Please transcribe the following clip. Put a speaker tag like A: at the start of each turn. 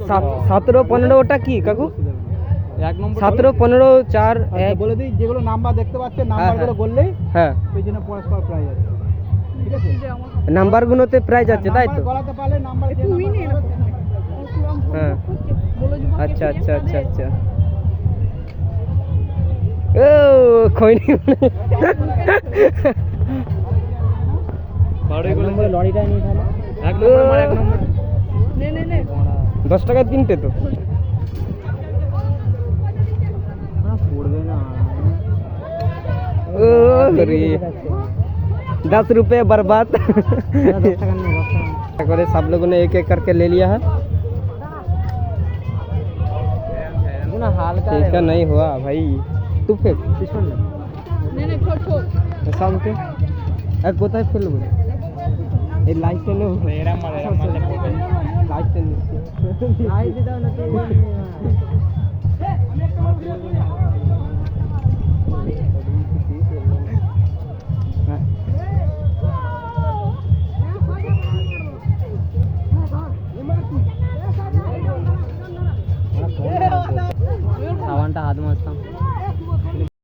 A: 17 15 ওটা কি কাকু?
B: এক নম্বর
A: 17 15 4 1
B: বলে দিই, যেগুলো নাম্বার দেখতে পাচ্ছেন নাম্বারগুলো বললেই
A: হ্যাঁ,
B: ওই জন্য পুরস্কার প্রাইজ আছে। ঠিক আছে,
A: নাম্বারগুলোতে প্রাইজ আছে তাই তো?
B: গলাতে পারলে নাম্বার
A: হ্যাঁ, আচ্ছা আচ্ছা আচ্ছা আচ্ছা। ও খৈনি
B: লরিটা নিয়ে তাহলে এক নম্বর মার, এক নম্বর নে
A: 10 টাকা তিনটে তো।
B: পড়বে না।
A: ओ रे 10 रुपए बर्बाद।
B: 10 টাকা নিয়ে 10 টাকা
A: करे सब लोगों ने एक एक करके ले लिया है।
B: ना हल्का
A: ठीक है, नहीं हुआ भाई तू फेंक
B: नहीं छोड़
A: शाम के एक कोताय फेल बोले ए लाइट चलो मेरा मार लाइट चलो
B: लाइट दाও না তো সাবানটা হাত মাজতাম।